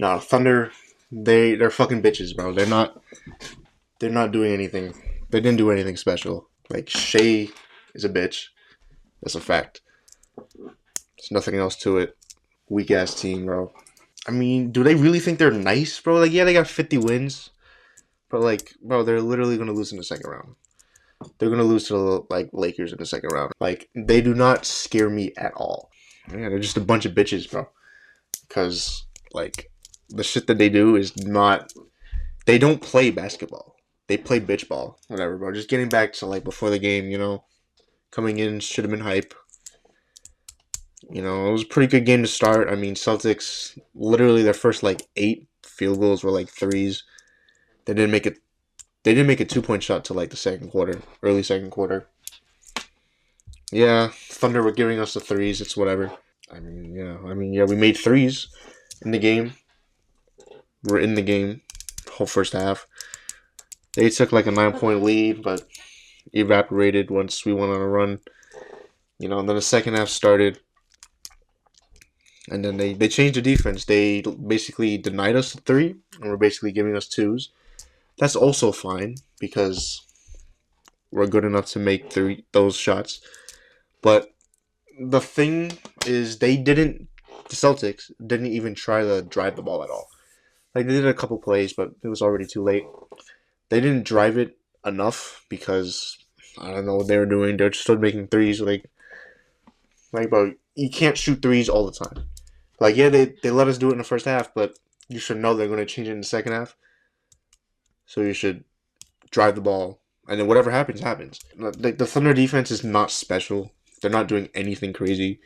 No, Thunder, they're fucking bitches, bro. They're not doing anything. They didn't do anything special. Like Shea is a bitch. That's a fact. There's nothing else to it. Weak ass team, bro. I mean, do they really think they're nice, bro? Like, yeah, they got 50 wins, but like, bro, they're literally gonna lose in the second round. They're gonna lose to the like Lakers in the second round. Like, they do not scare me at all. Yeah, they're just a bunch of bitches, bro. Because like the shit that they do is not. They don't play basketball. They play bitch ball. Whatever, bro. Just getting back to like before the game, coming in should have been hype. It was a pretty good game to start. I mean, Celtics literally their first like 8 field goals were like threes. They didn't make it. They didn't make a 2 point shot till like the second quarter, early second quarter. Yeah, Thunder were giving us the threes. It's whatever. I mean, yeah. We made threes in the game. We're in the game, whole first half. They took like a 9 point lead, but evaporated once we went on a run. And then the second half started, and then they changed the defense. They basically denied us the three, and were basically giving us twos. That's also fine because we're good enough to make those shots. But the thing is, the Celtics didn't even try to drive the ball at all. Like, they did a couple plays, but it was already too late. They didn't drive it enough because I don't know what they were doing. They're still making threes. Bro, you can't shoot threes all the time. Like, yeah, they let us do it in the first half, but you should know they're going to change it in the second half. So you should drive the ball, and then whatever happens, happens. Like, the Thunder defense is not special. They're not doing anything crazy.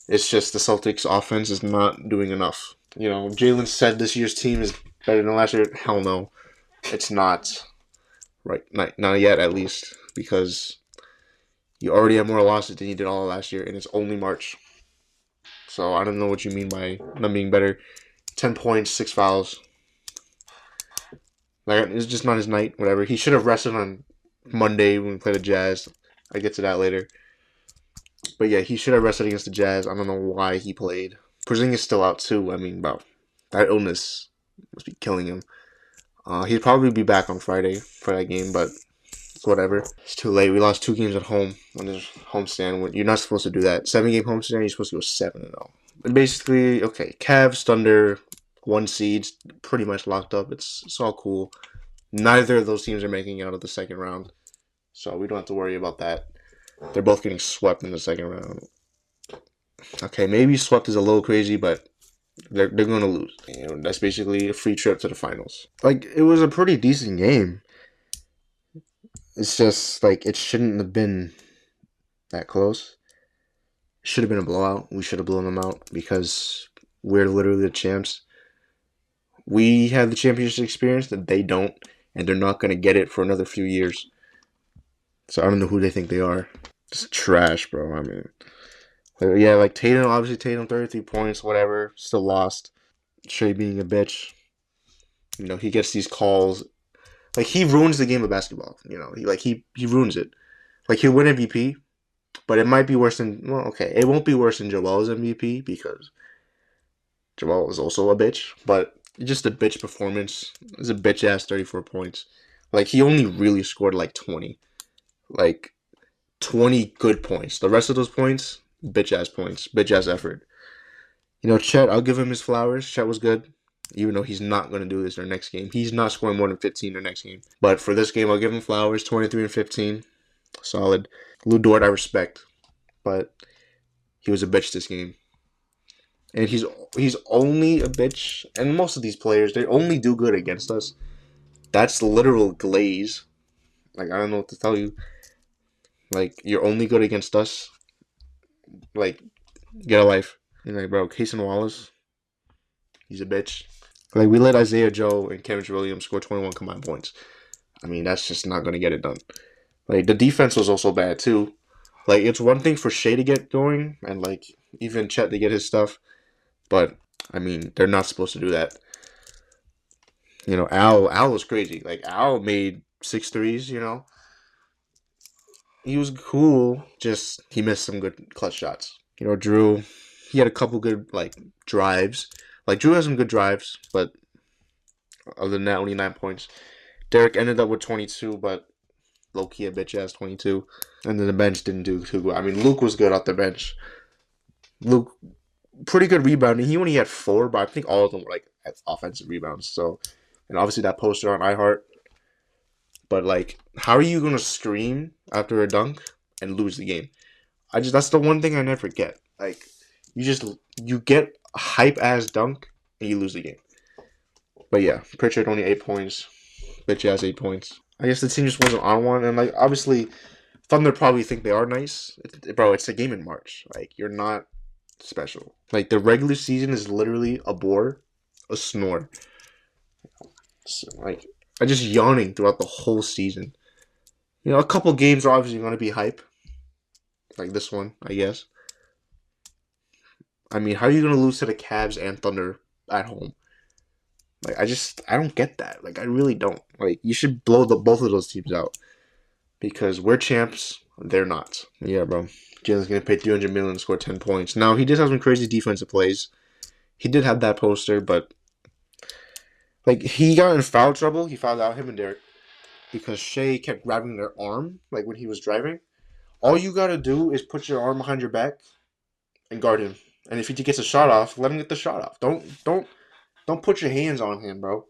It's just the Celtics offense is not doing enough. Jalen said this year's team is better than last year. Hell no. It's not. Right. Not yet, at least. Because you already have more losses than you did all last year, and it's only March. So I don't know what you mean by not being better. 10 points, 6 fouls. Like, it's just not his night, whatever. He should have rested on Monday when we played the Jazz. I get to that later. But yeah, he should have rested against the Jazz. I don't know why he played. Porzingis is still out too. I mean, wow, that illness must be killing him. He'd probably be back on Friday for that game, but it's whatever. It's too late. We lost 2 games at home on his homestand. You're not supposed to do that. 7-game homestand, you're supposed to go 7-0. Basically, okay, Cavs, Thunder, 1 seeds, pretty much locked up. It's all cool. Neither of those teams are making it out of the second round, so we don't have to worry about that. They're both getting swept in the second round. Okay, maybe swept is a little crazy, but they're going to lose. That's basically a free trip to the finals. Like, it was a pretty decent game. It's just, like, it shouldn't have been that close. It should have been a blowout. We should have blown them out because we're literally the champs. We have the championship experience that they don't, and they're not going to get it for another few years. So I don't know who they think they are. Just trash, bro. I mean, yeah, like Tatum, obviously Tatum, 33 points, whatever. Still lost. Shea being a bitch. He gets these calls. Like, he ruins the game of basketball. He ruins it. Like, he'll win MVP, but it might be worse than, well, okay, it won't be worse than Joel's MVP because Joel is also a bitch, but just a bitch performance. It's a bitch ass 34 points. Like, he only really scored like 20. Like, 20 good points. The rest of those points, bitch ass points, bitch ass effort. Chet, I'll give him his flowers. Chet was good, even though he's not going to do this in their next game. He's not scoring more than 15 in their next game. But for this game, I'll give him flowers. 23 and 15, solid. Lou Dort, I respect, but he was a bitch this game, and he's only a bitch. And most of these players, they only do good against us. That's literal glaze. Like, I don't know what to tell you. Like, you're only good against us. Like, get a life. Bro, Cason Wallace, he's a bitch. Like, we let Isaiah Joe and Kevin Williams score 21 combined points. I mean, that's just not going to get it done. Like, the defense was also bad, too. Like, it's one thing for Shea to get going, and, like, even Chet to get his stuff. But, I mean, they're not supposed to do that. Al was crazy. Like, Al made 6 threes, He was cool, just he missed some good clutch shots. Drew, he had a couple good, like, drives. Like, Drew has some good drives, but other than that, only 9 points. Derek ended up with 22, but low-key a bitch-ass 22. And then the bench didn't do too good. I mean, Luke was good off the bench. Luke, pretty good rebounding. He only had 4, but I think all of them were, like, offensive rebounds. So, and obviously that poster on iHeart. But, like, how are you going to scream after a dunk and lose the game? That's the one thing I never get. Like, you get a hype-ass dunk and you lose the game. But yeah, Pritchard only 8 points. Bitch-ass 8 points. I guess the team just wasn't on one. And, like, obviously, Thunder probably think they are nice. Bro, it's a game in March. Like, you're not special. Like, the regular season is literally a bore, a snore. So, like, I'm just yawning throughout the whole season. You know, a couple games are obviously going to be hype. Like this one, I guess. I mean, how are you going to lose to the Cavs and Thunder at home? Like, I don't get that. Like, I really don't. Like, you should blow both of those teams out. Because we're champs, they're not. Yeah, bro. Jalen's going to pay $300 million to score 10 points. Now, he did have some crazy defensive plays. He did have that poster, but like, he got in foul trouble. He fouled out him and Derek because Shea kept grabbing their arm, like, when he was driving. All you got to do is put your arm behind your back and guard him. And if he gets a shot off, let him get the shot off. Don't put your hands on him, bro.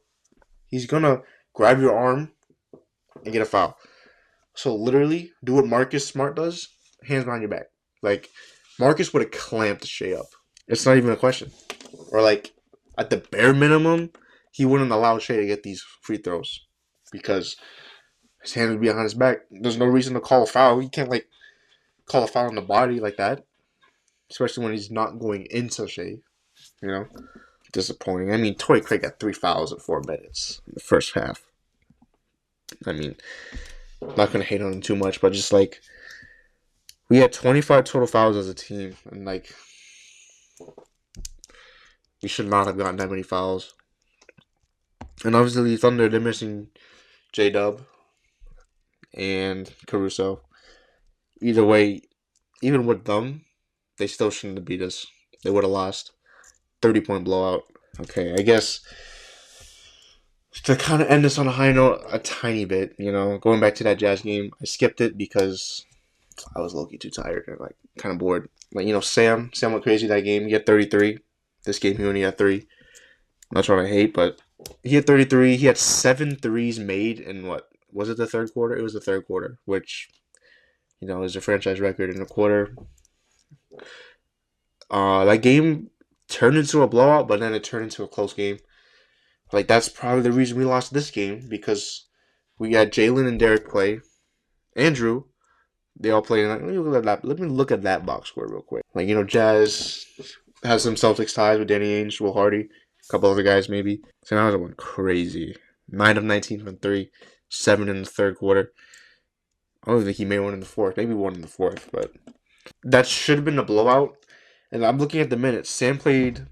He's going to grab your arm and get a foul. So, literally, do what Marcus Smart does. Hands behind your back. Like, Marcus would have clamped Shea up. It's not even a question. Or, like, at the bare minimum, he wouldn't allow Shea to get these free throws. Because his hand would be behind his back. There's no reason to call a foul. You can't, like, call a foul on the body like that. Especially when he's not going into Shea. You know? Disappointing. I mean, Torrey Craig got 3 fouls in 4 minutes in the first half. I mean, I'm not going to hate on him too much, but just, like, we had 25 total fouls as a team. And, like, we should not have gotten that many fouls. And obviously, Thunder, they're missing J-Dub and Caruso. Either way, even with them, they still shouldn't have beat us. They would have lost. 30-point blowout. Okay, I guess to kind of end this on a high note a tiny bit, you know, going back to that Jazz game, I skipped it because I was low-key too tired and, like, kind of bored. Like, you know, Sam went crazy that game. He had 33. This game, he only had 3. I'm not trying to hate, but he had 33. He had 7 threes made in what? Was it the third quarter? It was the third quarter, which, you know, is a franchise record in a quarter. That game turned into a blowout, but then it turned into a close game. Like, that's probably the reason we lost this game, because we had Jalen and Derek play. Andrew, they all played. Let me look at that box score real quick. Like, you know, Jazz has some Celtics ties with Danny Ainge, Will Hardy, a couple other guys maybe. So now it went crazy. 9 of 19 from 3, 7 in the third quarter. I don't think he made one in the fourth. Maybe one in the fourth, but that should have been a blowout. And I'm looking at the minutes. Sam played,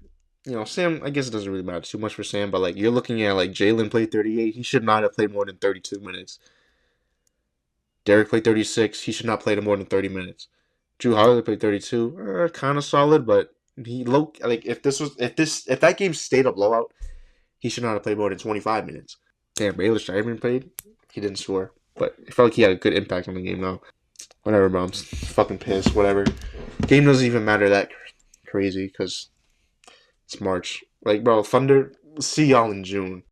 you know, Sam, I guess it doesn't really matter too much for Sam, but, like, you're looking at, like, Jalen played 38. He should not have played more than 32 minutes. Derek played 36. He should not play more than 30 minutes. Drew Holiday played 32. Kind of solid, but if that game stayed a blowout, he should not have played more than 25 minutes. Damn, Baylor Steinman played. He didn't score, but it felt like he had a good impact on the game, though. Whatever, bro. I'm fucking pissed. Whatever. Game doesn't even matter that crazy because it's March. Like, bro, Thunder, see y'all in June.